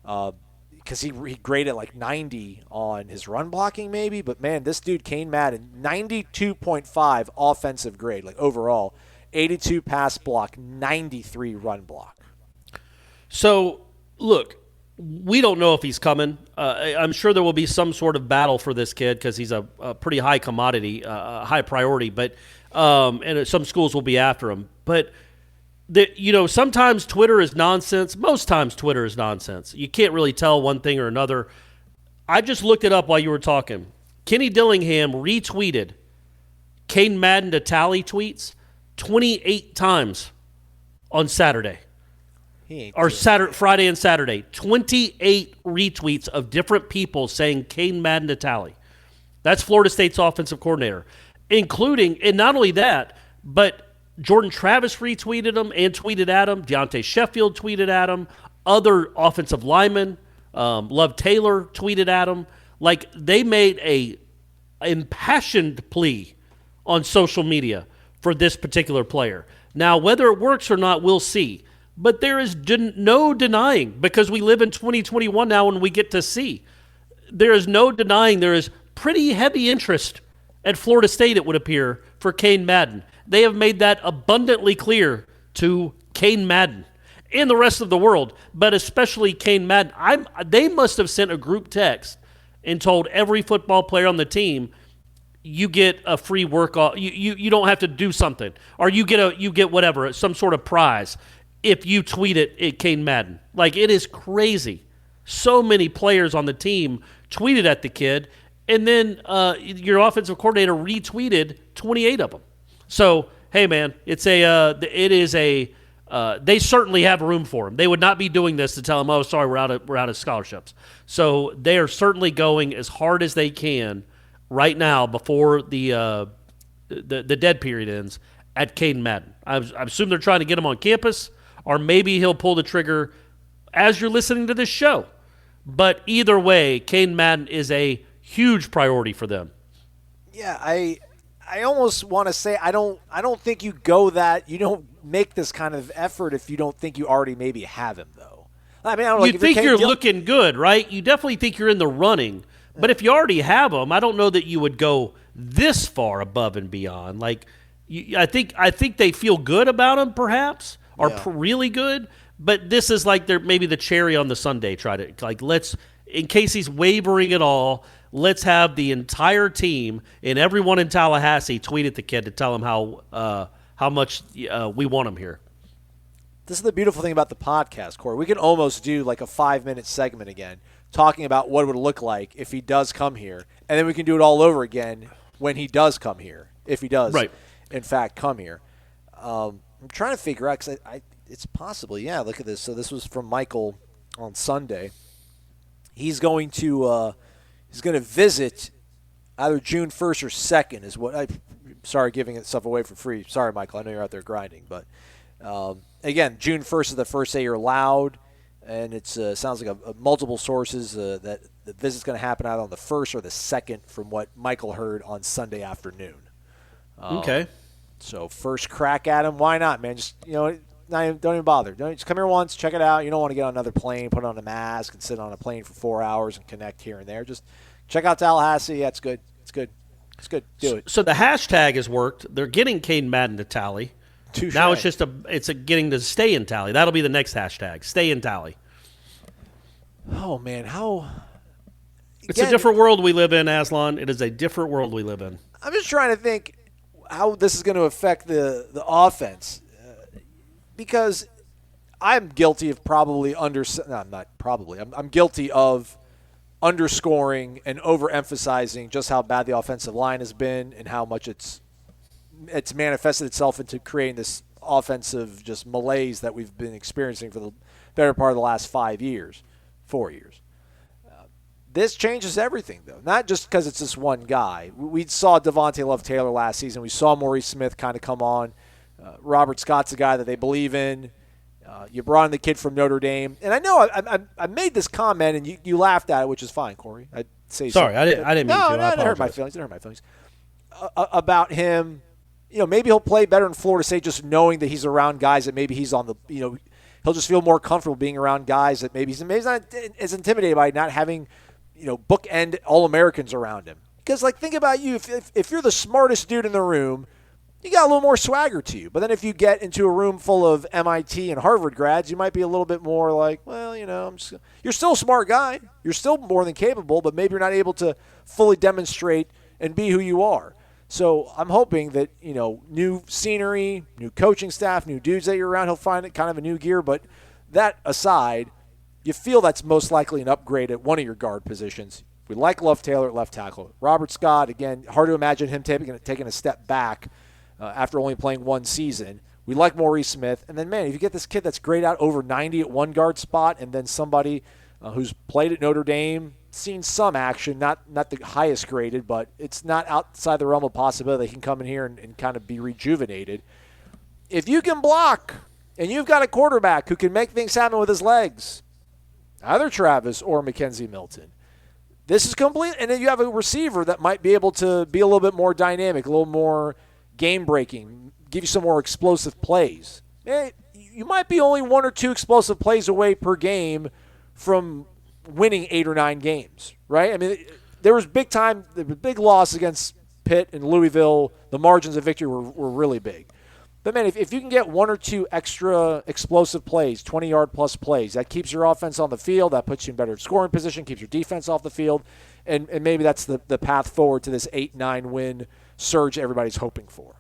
because he graded like 90 on his run blocking maybe. But, man, this dude, Cain Madden, 92.5 offensive grade, like overall, 82 pass block, 93 run block.
So, look, we don't know if he's coming. I'm sure there will be some sort of battle for this kid because he's a pretty high commodity, high priority. But and some schools will be after him. But sometimes Twitter is nonsense. Most times Twitter is nonsense. You can't really tell one thing or another. I just looked it up while you were talking. Kenny Dillingham retweeted Cain Madden to tally tweets 28 times on Saturday. Friday and Saturday. 28 retweets of different people saying Cain Madden to tally. That's Florida State's offensive coordinator, including, and not only that, but Jordan Travis retweeted him and tweeted at him. Deontay Sheffield tweeted at him. Other offensive linemen, Love Taylor tweeted at him. Like, they made a impassioned plea on social media for this particular player. Now, whether it works or not, we'll see. But there is no denying, because we live in 2021 now and we get to see. There is no denying there is pretty heavy interest at Florida State, it would appear, for Cain Madden. They have made that abundantly clear to Cain Madden and the rest of the world, but especially Cain Madden. They must have sent a group text and told every football player on the team, you get a free workout. You don't have to do something, or you get whatever, some sort of prize if you tweet it at Cain Madden. Like, it is crazy. So many players on the team tweeted at the kid, and then your offensive coordinator retweeted 28 of them. So, hey, man, they certainly have room for him. They would not be doing this to tell him, oh, sorry, we're out of scholarships. So they are certainly going as hard as they can right now before the dead period ends at Cain Madden. I assume they're trying to get him on campus, or maybe he'll pull the trigger as you're listening to this show. But either way, Cain Madden is a huge priority for them.
Yeah, I almost want to say I don't think you don't make this kind of effort if you don't think you already maybe have him, though. I mean, I don't know,
you think you're looking good, right? You definitely think you're in the running. But if you already have him, I don't know that you would go this far above and beyond. Like, I think they feel good about him, perhaps, or really good. But this is like maybe the cherry on the sundae. In case he's wavering at all, let's have the entire team and everyone in Tallahassee tweet at the kid to tell him how much we want him here.
This is the beautiful thing about the podcast, Corey. We can almost do like a 5-minute segment again, talking about what it would look like if he does come here, and then we can do it all over again when he does come here, if he does, in fact, come here. I'm trying to figure out, because it's possible, look at this. So this was from Michael on Sunday. He's going to visit either June 1st or 2nd is what sorry, giving stuff away for free. Sorry, Michael, I know you're out there grinding. But, again, June 1st is the first day you're allowed, and it sounds like multiple sources that the visit's going to happen either on the 1st or the 2nd from what Michael heard on Sunday afternoon.
Okay.
So first crack at him, why not, man? Just, don't even bother. Just come here once, check it out. You don't want to get on another plane, put on a mask, and sit on a plane for 4 hours and connect here and there. Just check out Tallahassee. That's good. It's good. It's good. Do it.
So the hashtag has worked. They're getting Cain Madden to tally.
Touché.
Now it's getting to stay in tally. That'll be the next hashtag. Stay in tally.
Oh man, how?
It's a different world we live in, Aslan. It is a different world we live in.
I'm just trying to think how this is going to affect the offense, because I'm guilty of I'm guilty of underscoring and overemphasizing just how bad the offensive line has been and how much it's manifested itself into creating this offensive just malaise that we've been experiencing for the better part of the last 4 years. This changes everything, though. Not just because it's this one guy. We saw Devontae Love-Taylor last season. We saw Maurice Smith kind of come on. Robert Scott's a guy that they believe in. You brought in the kid from Notre Dame. And I know I made this comment, and you laughed at it, which is fine, Corey. I'd say
sorry, I didn't mean to.
No, it hurt my feelings. About him, maybe he'll play better in Florida State just knowing that he's around guys that maybe he's on the, he'll just feel more comfortable being around guys that maybe he's not as intimidated by not having – bookend All-Americans around him. Because, think about you. If you're the smartest dude in the room, you got a little more swagger to you. But then if you get into a room full of MIT and Harvard grads, you might be a little bit more like, well, you're still a smart guy. You're still more than capable, but maybe you're not able to fully demonstrate and be who you are. So I'm hoping that, new scenery, new coaching staff, new dudes that you're around, he'll find it kind of a new gear. But that aside, you feel that's most likely an upgrade at one of your guard positions. We like Love-Taylor at left tackle. Robert Scott, again, hard to imagine him taking a step back after only playing one season. We like Maurice Smith. And then, man, if you get this kid that's grayed out over 90 at one guard spot and then somebody who's played at Notre Dame, seen some action, not the highest graded, but it's not outside the realm of possibility they can come in here and kind of be rejuvenated. If you can block and you've got a quarterback who can make things happen with his legs, either Travis or Mackenzie Milton, this is complete. And then you have a receiver that might be able to be a little bit more dynamic, a little more game-breaking, give you some more explosive plays. You might be only 1 or 2 explosive plays away per game from winning 8 or 9 games, right? I mean, there was big loss against Pitt and Louisville. The margins of victory were really big. But, man, if you can get 1 or 2 extra explosive plays, 20-yard-plus plays, that keeps your offense on the field, that puts you in better scoring position, keeps your defense off the field, and maybe that's the path forward to this 8-9 win surge everybody's hoping for.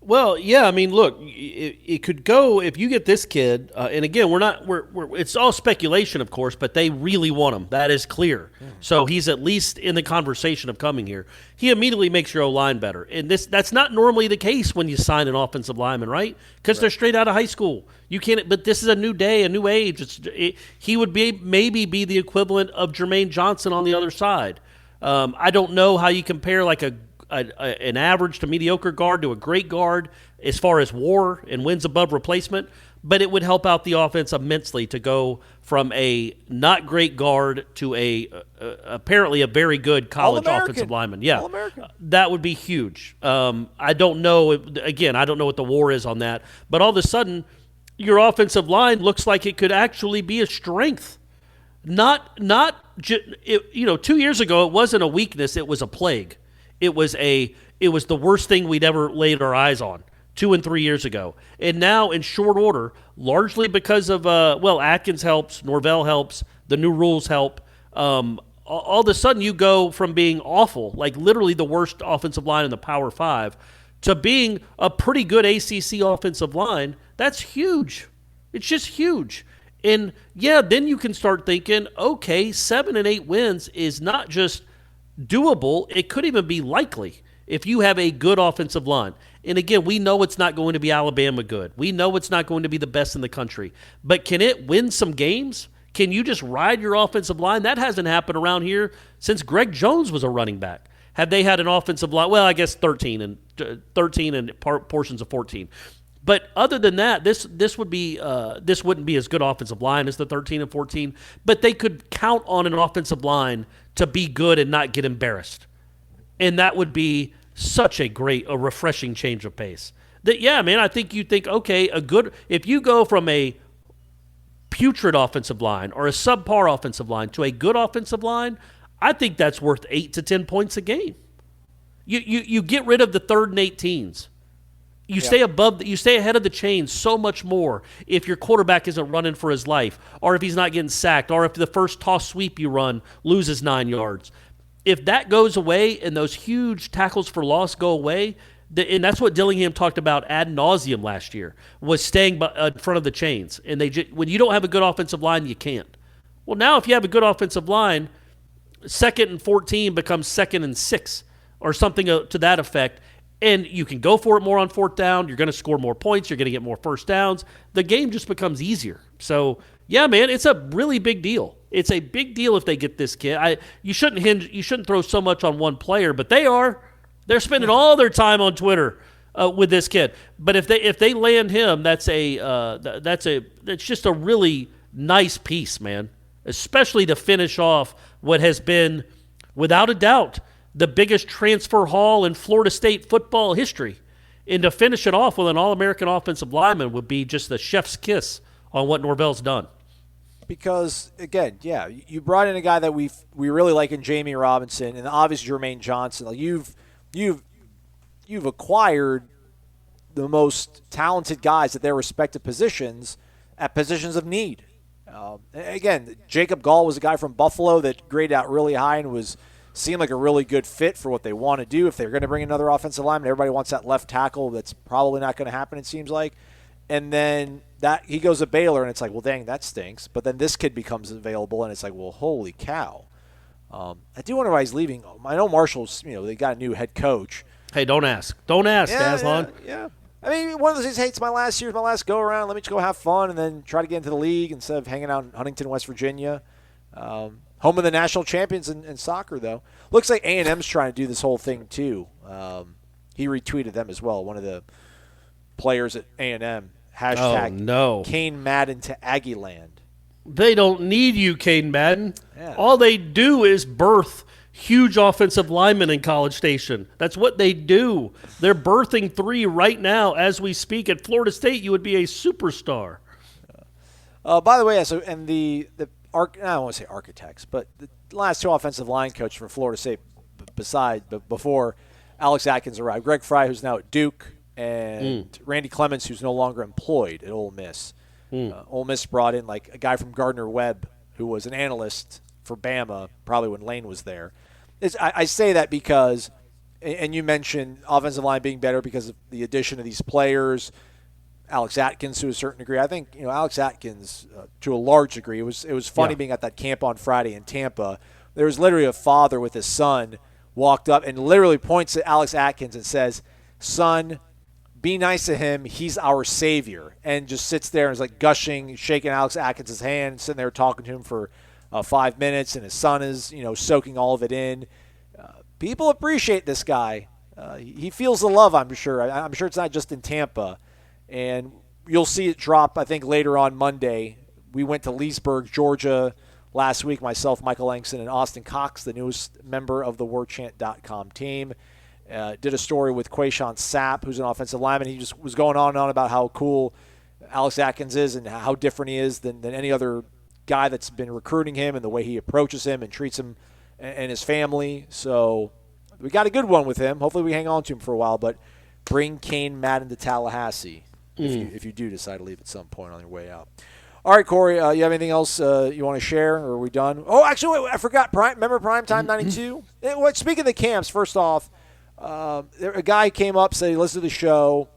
Well, yeah, I mean, look, it could go if you get this kid, and again, it's all speculation, of course, but they really want him. That is clear. So he's at least in the conversation of coming here. He immediately makes your O-line better, and that's not normally the case when you sign an offensive lineman, right? Because they're straight out of high school. You can't. But this is a new day, a new age. He would maybe be the equivalent of Jermaine Johnson on the other side. I don't know how you compare like an average to mediocre guard to a great guard as far as WAR and wins above replacement, but it would help out the offense immensely to go from a not great guard to apparently a very good college offensive lineman. Yeah, that would be huge. I don't know. Again, I don't know what the WAR is on that, but all of a sudden, your offensive line looks like it could actually be a strength. 2 years ago, it wasn't a weakness; it was a plague. It was the worst thing we'd ever laid our eyes on 2 and 3 years ago. And now in short order, largely because of, Atkins helps, Norvell helps, the new rules help. All of a sudden you go from being awful, like literally the worst offensive line in the Power 5, to being a pretty good ACC offensive line. That's huge. It's just huge. And, yeah, then you can start thinking, okay, 7 and 8 wins is not just doable, it could even be likely if you have a good offensive line. And again, we know it's not going to be Alabama good. We know it's not going to be the best in the country. But can it win some games? Can you just ride your offensive line? That hasn't happened around here since Greg Jones was a running back. Have they had an offensive line? Well, I guess 13 and portions of 14. But other than that, this wouldn't be as good offensive line as the 13 and 14. But they could count on an offensive line to be good and not get embarrassed, and that would be such a refreshing change of pace. I think you think, okay, if you go from a putrid offensive line or a subpar offensive line to a good offensive line, I think that's worth 8 to 10 points a game. You get rid of the 3rd and 18s. You stay you stay ahead of the chain so much more if your quarterback isn't running for his life, or if he's not getting sacked, or if the first toss sweep you run loses 9 yards. If that goes away and those huge tackles for loss go away, and that's what Dillingham talked about ad nauseum last year, was staying in front of the chains. And when you don't have a good offensive line, you can't. Well, now if you have a good offensive line, 2nd and 14 becomes 2nd and 6 or something to that effect. And you can go for it more on 4th down. You're going to score more points. You're going to get more first downs. The game just becomes easier. So, yeah, man, it's a really big deal. It's a big deal if they get this kid. You shouldn't throw so much on one player, but they are. They're spending all their time on Twitter with this kid. But if they land him, that's just a really nice piece, man. Especially to finish off what has been, without a doubt, the biggest transfer haul in Florida State football history. And to finish it off with an All-American offensive lineman would be just the chef's kiss on what Norvell's done.
Because, again, yeah, you brought in a guy that we really like in Jamie Robinson, and obviously Jermaine Johnson. Like you've acquired the most talented guys at their respective positions at positions of need. Again, Jacob Gall was a guy from Buffalo that graded out really high and seemed like a really good fit for what they want to do. If they're going to bring another offensive lineman, everybody wants that left tackle. That's probably not going to happen, it seems like. And then he goes to Baylor, and it's like, well, dang, that stinks. But then this kid becomes available, and it's like, well, holy cow. I do wonder why he's leaving. I know Marshall's, they got a new head coach.
Hey, don't ask. Don't ask, Aslan.
Yeah. I mean, one of those things, hey, it's my last year, my last go-around. Let me just go have fun and then try to get into the league instead of hanging out in Huntington, West Virginia. Home of the national champions in soccer, though. Looks like A&M's trying to do this whole thing, too. He retweeted them as well, one of the players at A&M. Hashtag Cain Madden to Aggieland.
They don't need you, Cain Madden.
Yeah.
All they do is birth huge offensive linemen in College Station. That's what they do. They're birthing 3 right now as we speak. At Florida State, you would be a superstar.
By the way, I don't want to say architects, but the last 2 offensive line coaches for Florida State, before Alex Atkins arrived, Greg Fry, who's now at Duke, and Randy Clements, who's no longer employed at Ole Miss. Ole Miss brought in like a guy from Gardner-Webb who was an analyst for Bama, probably when Lane was there. I say that because, and you mentioned offensive line being better because of the addition of these players. Alex Atkins to a certain degree. I think Alex Atkins to a large degree. It was funny being at that camp on Friday in Tampa. There was literally a father with his son walked up and literally points at Alex Atkins and says, "Son, be nice to him. He's our savior." And just sits there and is like gushing, shaking Alex Atkins' hand, sitting there talking to him for 5 minutes, and his son is soaking all of it in. People appreciate this guy. He feels the love, I'm sure. I'm sure it's not just in Tampa. And you'll see it drop, I think, later on Monday. We went to Leesburg, Georgia last week, myself, Michael Langston, and Austin Cox, the newest member of the Warchant.com team. Did a story with Quayshawn Sapp, who's an offensive lineman. He just was going on and on about how cool Alex Atkins is and how different he is than any other guy that's been recruiting him, and the way he approaches him and treats him and his family. So we got a good one with him. Hopefully we hang on to him for a while, but bring Cain Madden to Tallahassee if you do decide to leave at some point on your way out. All right, Corey, you have anything else you want to share, or are we done? Oh, actually, wait, I forgot. Remember Primetime 92? Speaking of the camps, first off, a guy came up, said he listened to the show.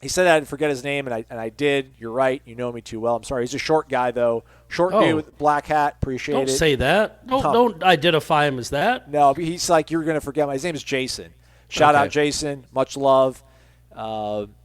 He said I'd forget his name, and I did. You're right. You know me too well. I'm sorry. He's a short guy, though. Short dude with a black hat. Appreciate it.
Don't say that. Don't identify him as that.
No, but he's like, you're going to forget his name is Jason. Shout out, Jason. Much love.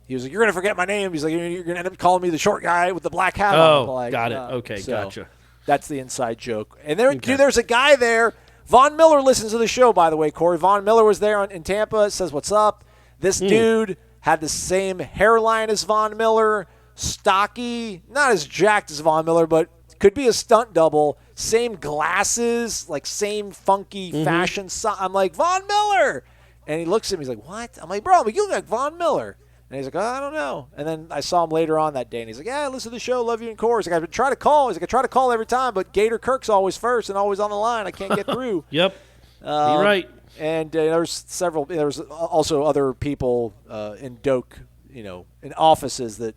He was like, you're going to forget my name. He's like, you're going to end up calling me the short guy with the black hat on.
Oh, got it. Okay,
so
gotcha.
That's the inside joke. And there's a guy there. Von Miller listens to the show, by the way, Corey. Von Miller was there in Tampa. Says, what's up? This dude had the same hairline as Von Miller. Stocky. Not as jacked as Von Miller, but could be a stunt double. Same glasses, like same funky fashion. I'm like, Von Miller. And he looks at me. He's like, what? I'm like, bro, but you look like Von Miller. And he's like, I don't know. And then I saw him later on that day, and he's like, yeah, listen to the show, love you and Corey. He's like, I've been trying to call. He's like, I try to call every time, but Gator Kirk's always first and always on the line. I can't get through.
Yep. You're right.
And there's several. There's also other people in Doak, in offices that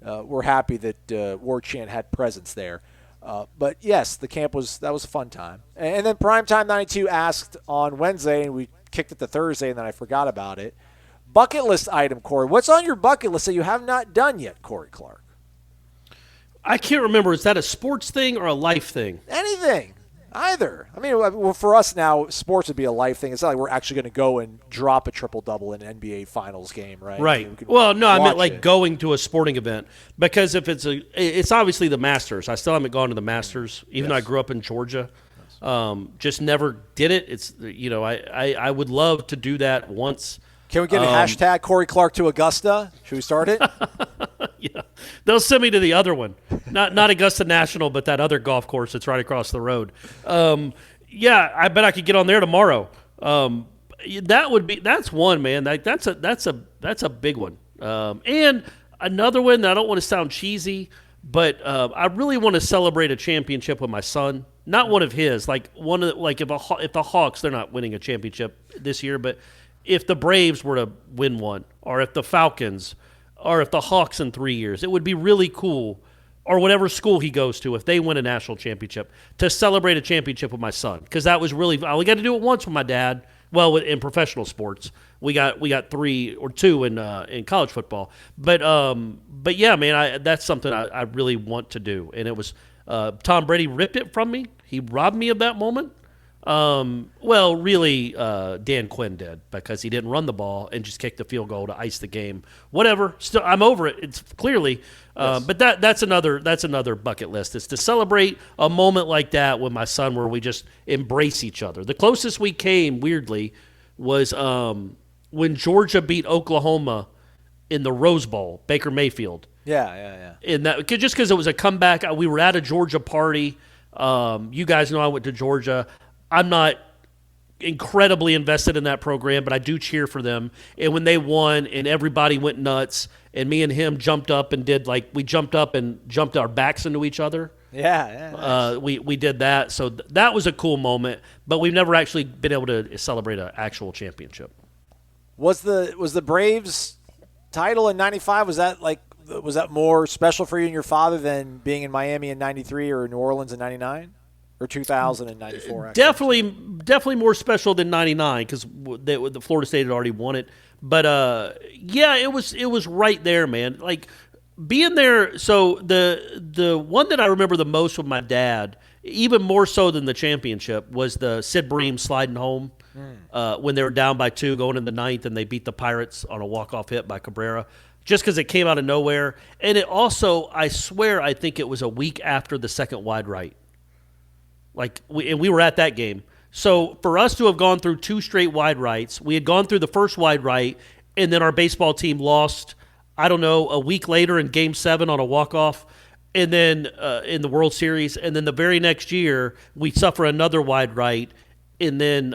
were happy that Warchant had presence there. But yes, the camp was a fun time. And then Primetime 92 asked on Wednesday, and we kicked it to Thursday, and then I forgot about it. Bucket list item, Corey. What's on your bucket list that you have not done yet, Corey Clark?
I can't remember. Is that a sports thing or a life thing?
Anything. Either. I mean, well, for us now, sports would be a life thing. It's not like we're actually going to go and drop a triple-double in an NBA Finals game, right?
Right.
I mean,
Well, no, I meant like
it.
going to a sporting event. Because if it's obviously the Masters. I still haven't gone to the Masters, even though I grew up in Georgia. Just never did it. It's I would love to do that once.
Can we get a hashtag Corey Clark to Augusta? Should we start it?
Yeah, they'll send me to the other one, not Augusta National, but that other golf course that's right across the road. Yeah, I bet I could get on there tomorrow. That's one, man. That's a big one. And another one that I don't want to sound cheesy, but I really want to celebrate a championship with my son. Not one of his, if the Hawks, they're not winning a championship this year, but if the Braves were to win one, or if the Falcons, or if the Hawks in 3 years, it would be really cool, or whatever school he goes to, if they win a national championship, to celebrate a championship with my son. Because that was really, I only got to do it once with my dad. Well, in professional sports, we got 3 or 2 in college football. But yeah, man, that's something I really want to do. And it was Tom Brady ripped it from me. He robbed me of that moment. Well, really, Dan Quinn did, because he didn't run the ball and just kicked the field goal to ice the game. Whatever. Still, I'm over it. It's clearly,
Yes.
but that's another bucket list. It's to celebrate a moment like that with my son, where we just embrace each other. The closest we came, weirdly, was when Georgia beat Oklahoma in the Rose Bowl, Baker Mayfield.
Yeah.
In that, just because it was a comeback, we were at a Georgia party. You guys know I went to Georgia. I'm not incredibly invested in that program, but I do cheer for them. And when they won and everybody went nuts, and me and him jumped up and we jumped up and jumped our backs into each other.
Yeah. Nice.
We did that. So that was a cool moment, but we've never actually been able to celebrate an actual championship.
Was the Braves title in '95, was that more special for you and your father than being in Miami in '93 or New Orleans in '99? Or 2000 and 94, actually.
Definitely more special than 99, because the Florida State had already won it. But yeah, it was right there, man. Like being there. So the one that I remember the most with my dad, even more so than the championship, was the Sid Bream sliding home when they were down by 2 going in the 9th, and they beat the Pirates on a walk-off hit by Cabrera. Just because it came out of nowhere, and it also, I think it was a week after the second wide right. We were at that game. So for us to have gone through 2 straight wide rights, we had gone through the first wide right, and then our baseball team lost, a week later in Game 7 on a walk-off, and then in the World Series. And then the very next year, we suffer another wide right, and then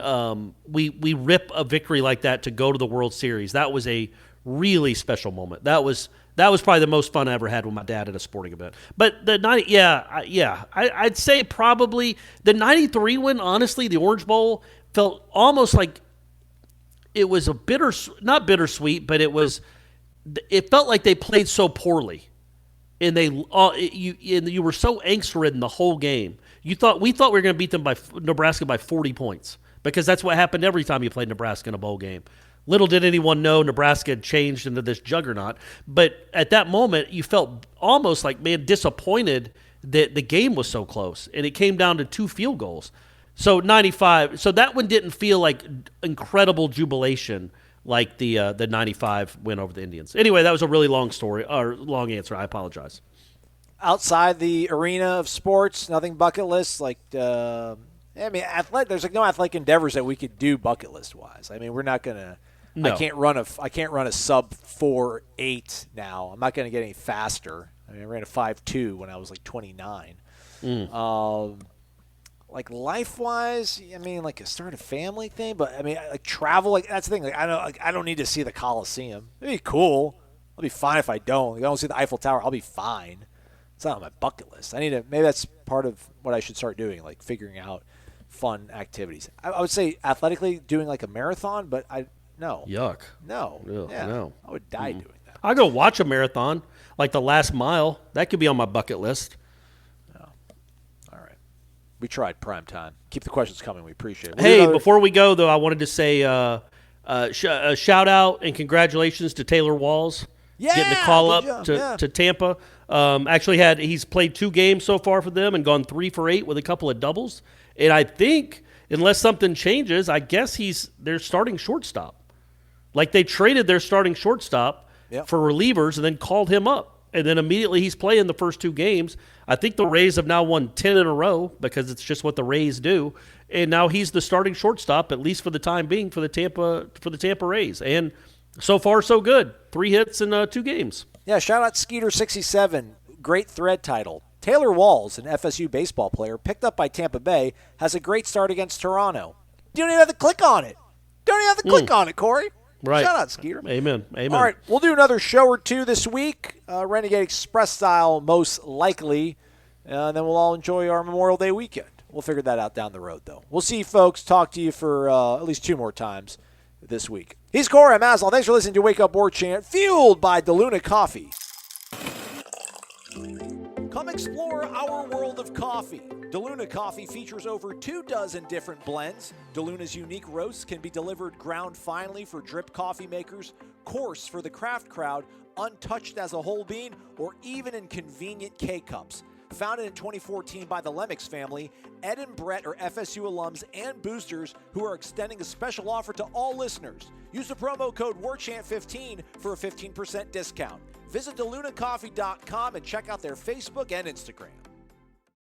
we rip a victory like that to go to the World Series. That was a really special moment. That was probably the most fun I ever had with my dad at a sporting event. But the I'd say probably the '93 win. Honestly, the Orange Bowl felt almost like it was not bittersweet, but it felt like they played so poorly, and you were so angst-ridden the whole game. We thought we were going to beat them Nebraska by 40 points, because that's what happened every time you played Nebraska in a bowl game. Little did anyone know Nebraska had changed into this juggernaut. But at that moment, you felt almost like, man, disappointed that the game was so close. And it came down to 2 field goals. So 95. So that one didn't feel like incredible jubilation like the 95 win over the Indians. Anyway, that was a really long story, or long answer. I apologize.
Outside the arena of sports, nothing bucket list there's no athletic endeavors that we could do bucket list wise. I mean, we're not gonna. No. I can't run a sub 4.8 now. I'm not gonna get any faster. I mean, I ran a 5.2 when I was 29. Life wise, I mean, start a family thing, but I mean, travel, that's the thing. I don't need to see the Coliseum. It'd be cool. I'll be fine if I don't. If I don't see the Eiffel Tower, I'll be fine. It's not on my bucket list. Maybe that's part of what I should start doing, figuring out fun activities. I would say athletically doing like a marathon, but no.
Yuck.
No.
Ugh,
Yeah.
no.
I would die doing that.
I'll go watch a marathon, like the last mile. That could be on my bucket list.
All right. We tried prime time. Keep the questions coming. We appreciate it.
Hey, before we go, though, I wanted to say shout out and congratulations to Taylor Walls.
Yeah,
getting the call
good
up
job,
to Tampa. Actually, he's played 2 games so far for them and gone 3 for 8 with a couple of doubles. And I think, unless something changes, I guess he's their starting shortstop. Like they traded their starting shortstop for relievers and then called him up. And then immediately he's playing the first 2 games. I think the Rays have now won 10 in a row because it's just what the Rays do. And now he's the starting shortstop, at least for the time being, for the Tampa Rays. And so far, so good. 3 hits in 2 games.
Yeah, shout out Skeeter67. Great thread title. Taylor Walls, an FSU baseball player picked up by Tampa Bay, has a great start against Toronto. You don't even have to click on it. Don't even have to click on it, Corey.
Right.
Shout out, Skeeter.
Amen.
All right, we'll do another show or 2 this week, Renegade Express style, most likely. And then we'll all enjoy our Memorial Day weekend. We'll figure that out down the road, though. We'll see you folks. Talk to you for at least 2 more times this week. He's Corey. I'm Aslan. Thanks for listening to Wake Up Warchant, fueled by DeLuna Coffee. Come explore our world of coffee. DeLuna Coffee features over 24 different blends. DeLuna's unique roasts can be delivered ground finely for drip coffee makers, coarse for the craft crowd, untouched as a whole bean, or even in convenient K-Cups. Founded in 2014 by the Lemmix family, Ed and Brett are FSU alums and boosters who are extending a special offer to all listeners. Use the promo code WARCHANT15 for a 15% discount. Visit DeLunaCoffee.com and check out their Facebook and Instagram.